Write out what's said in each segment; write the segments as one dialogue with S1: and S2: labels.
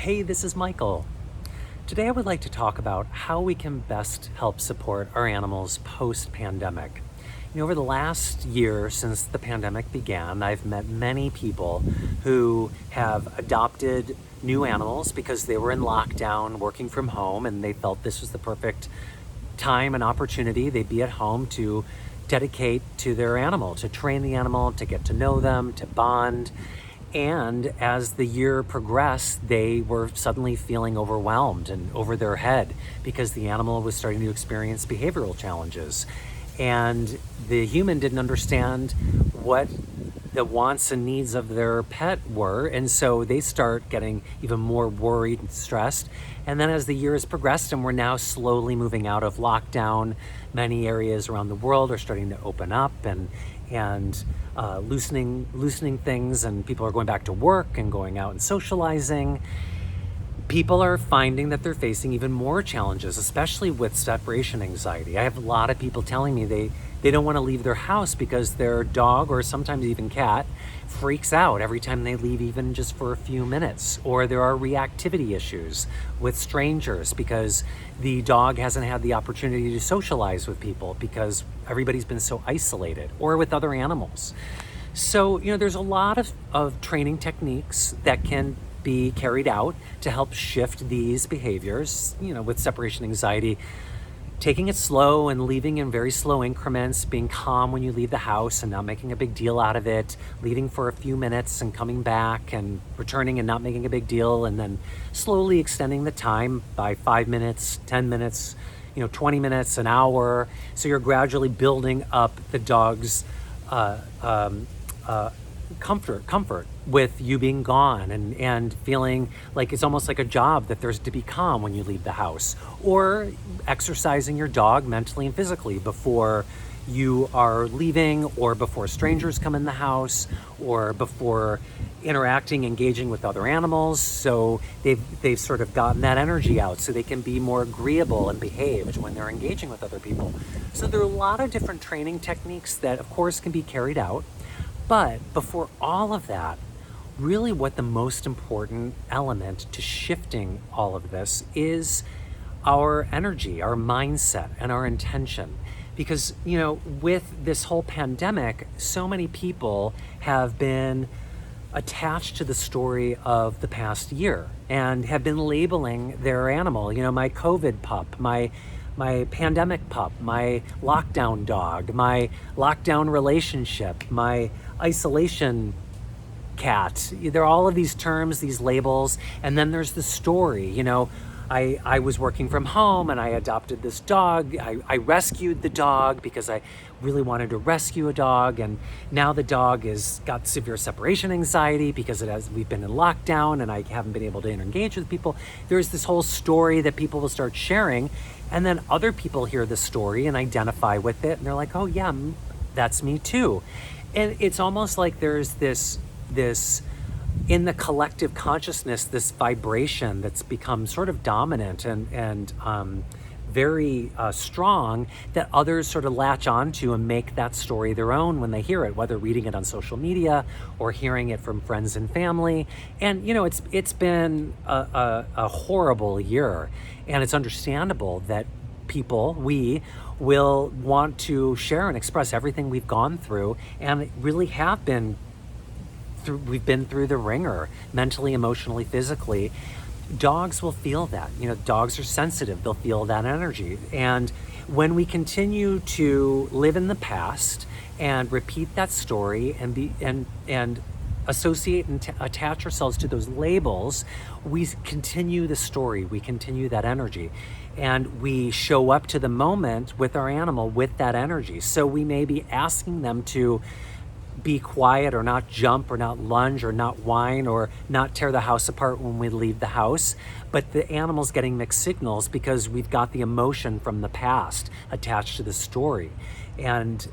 S1: Hey, this is Michael. Today I would like to talk about how we can best help support our animals post-pandemic. Over the last year since the pandemic began, I've met many people who have adopted new animals because they were in lockdown, working from home, and they felt this was the perfect time and opportunity. They'd be at home to dedicate to their animal, to train the animal, to get to know them, to bond. And as the year progressed, they were suddenly feeling overwhelmed and over their head because the animal was starting to experience behavioral challenges. And the human didn't understand what the wants and needs of their pet were. And so they start getting even more worried and stressed. And then as the year has progressed and we're now slowly moving out of lockdown, many areas around the world are starting to open up and loosening things, and people are going back to work and going out and socializing. People are finding that they're facing even more challenges, especially with separation anxiety. I have a lot of people telling me they don't want to leave their house because their dog, or sometimes even cat, freaks out every time they leave, even just for a few minutes. Or there are reactivity issues with strangers because the dog hasn't had the opportunity to socialize with people because everybody's been so isolated, or with other animals. So, there's a lot of training techniques that can be carried out to help shift these behaviors, with separation anxiety. Taking it slow and leaving in very slow increments, being calm when you leave the house and not making a big deal out of it, leaving for a few minutes and coming back and returning and not making a big deal, and then slowly extending the time by 5 minutes, 10 minutes, 20 minutes, an hour. So you're gradually building up the dog's comfort with you being gone, and feeling like it's almost like a job that there's to be calm when you leave the house, or exercising your dog mentally and physically before you are leaving, or before strangers come in the house, or before engaging with other animals. So they've sort of gotten that energy out so they can be more agreeable and behaved when they're engaging with other people. So there are a lot of different training techniques that of course can be carried out. But before all of that, really what the most important element to shifting all of this is our energy, our mindset, and our intention. Because, with this whole pandemic, so many people have been attached to the story of the past year and have been labeling their animal, my COVID pup, my pandemic pup, my lockdown dog, my lockdown relationship, my isolation cat. There are all of these terms, these labels, and then there's the story. I was working from home and I adopted this dog. I rescued the dog because I really wanted to rescue a dog, and now the dog has got severe separation anxiety because we've been in lockdown and I haven't been able to engage with people. There's this whole story that people will start sharing, and then other people hear the story and identify with it, and they're like, oh yeah, that's me too. And it's almost like there's this in the collective consciousness, this vibration that's become sort of dominant and very strong, that others sort of latch onto and make that story their own when they hear it, whether reading it on social media or hearing it from friends and family. And it's been a horrible year, and it's understandable that we will want to share and express everything we've gone through, and really have been through. We've been through the ringer, mentally, emotionally, physically. Dogs will feel that. Dogs are sensitive. They'll feel that energy. And when we continue to live in the past and repeat that story and associate and attach ourselves to those labels, we continue the story, we continue that energy, and we show up to the moment with our animal with that energy. So we may be asking them to be quiet, or not jump, or not lunge, or not whine, or not tear the house apart when we leave the house. But the animal's getting mixed signals because we've got the emotion from the past attached to the story. And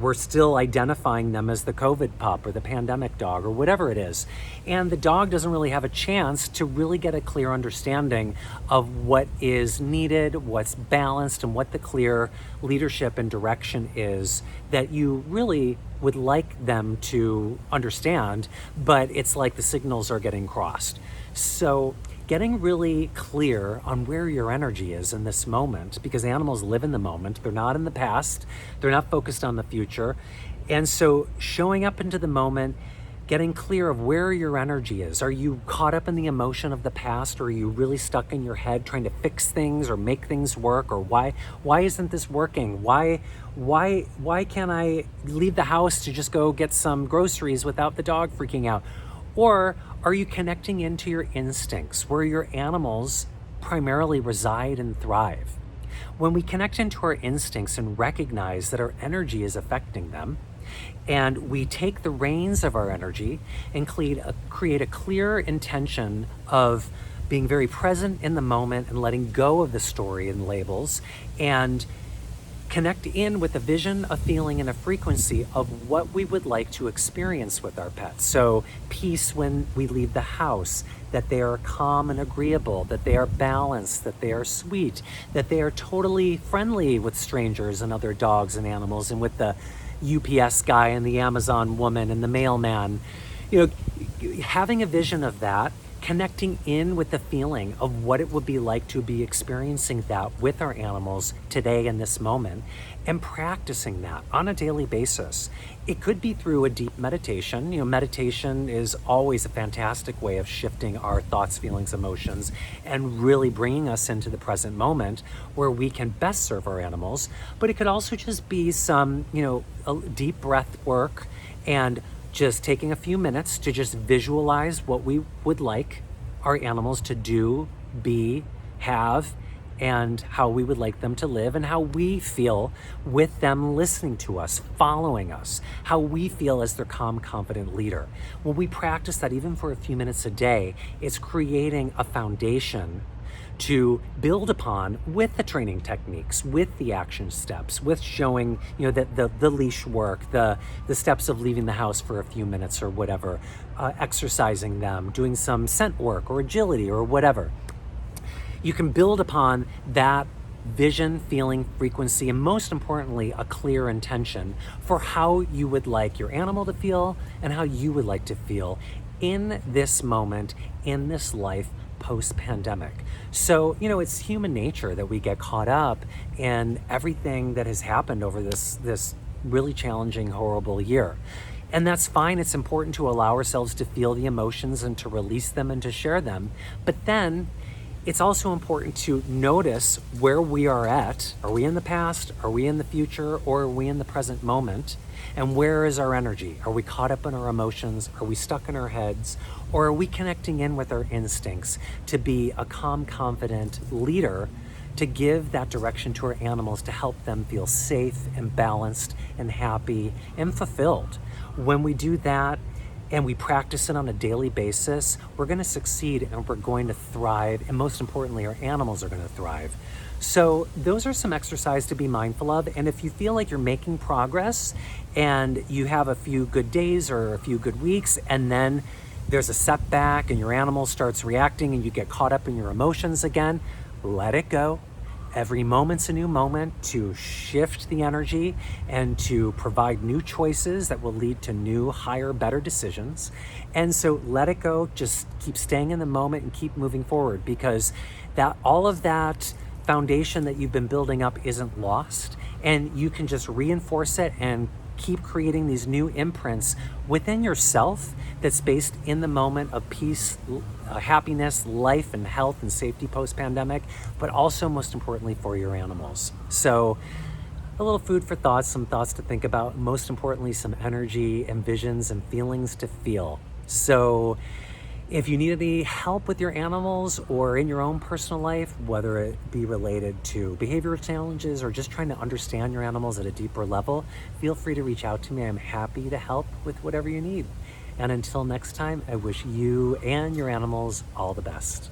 S1: we're still identifying them as the COVID pup or the pandemic dog or whatever it is. And the dog doesn't really have a chance to really get a clear understanding of what is needed, what's balanced, and what the clear leadership and direction is that you really would like them to understand, but it's like the signals are getting crossed. So getting really clear on where your energy is in this moment, because animals live in the moment. They're not in the past. They're not focused on the future. And so showing up into the moment, getting clear of where your energy is. Are you caught up in the emotion of the past, or are you really stuck in your head trying to fix things or make things work, or why isn't this working? Why can't I leave the house to just go get some groceries without the dog freaking out? Or are you connecting into your instincts, where your animals primarily reside and thrive? When we connect into our instincts and recognize that our energy is affecting them, and we take the reins of our energy and create a clear intention of being very present in the moment and letting go of the story and labels, and connect in with a vision, a feeling, and a frequency of what we would like to experience with our pets. So peace when we leave the house, that they are calm and agreeable, that they are balanced, that they are sweet, that they are totally friendly with strangers and other dogs and animals, and with the UPS guy and the Amazon woman and the mailman. Having a vision of that, connecting in with the feeling of what it would be like to be experiencing that with our animals today in this moment, and practicing that on a daily basis. It could be through a deep meditation. Meditation is always a fantastic way of shifting our thoughts, feelings, emotions, and really bringing us into the present moment where we can best serve our animals. But it could also just be some, a deep breath work, and just taking a few minutes to just visualize what we would like our animals to do, be, have, and how we would like them to live, and how we feel with them listening to us, following us, how we feel as their calm, confident leader. When we practice that, even for a few minutes a day, it's creating a foundation to build upon with the training techniques, with the action steps, with showing, that the leash work, the steps of leaving the house for a few minutes or whatever, exercising them, doing some scent work or agility or whatever. You can build upon that vision, feeling, frequency, and most importantly, a clear intention for how you would like your animal to feel and how you would like to feel in this moment, in this life, post-pandemic. So, it's human nature that we get caught up in everything that has happened over this really challenging, horrible year. And that's fine. It's important to allow ourselves to feel the emotions and to release them and to share them. But then it's also important to notice where we are at. Are we in the past? Are we in the future? Or are we in the present moment? And where is our energy? Are we caught up in our emotions? Are we stuck in our heads? Or are we connecting in with our instincts to be a calm, confident leader, to give that direction to our animals, to help them feel safe and balanced and happy and fulfilled? When we do that, and we practice it on a daily basis, we're going to succeed and we're going to thrive. And most importantly, our animals are going to thrive. So those are some exercises to be mindful of. And if you feel like you're making progress and you have a few good days or a few good weeks, and then there's a setback and your animal starts reacting and you get caught up in your emotions again, let it go. Every moment's a new moment to shift the energy and to provide new choices that will lead to new, higher, better decisions. And so let it go. Just keep staying in the moment and keep moving forward, because all of that foundation that you've been building up isn't lost, and you can just reinforce it and keep creating these new imprints within yourself that's based in the moment of peace, happiness, life, and health and safety post-pandemic, but also most importantly for your animals. So a little food for thought, some thoughts to think about, most importantly, some energy and visions and feelings to feel. So if you need any help with your animals or in your own personal life, whether it be related to behavioral challenges or just trying to understand your animals at a deeper level, feel free to reach out to me. I'm happy to help with whatever you need. And until next time, I wish you and your animals all the best.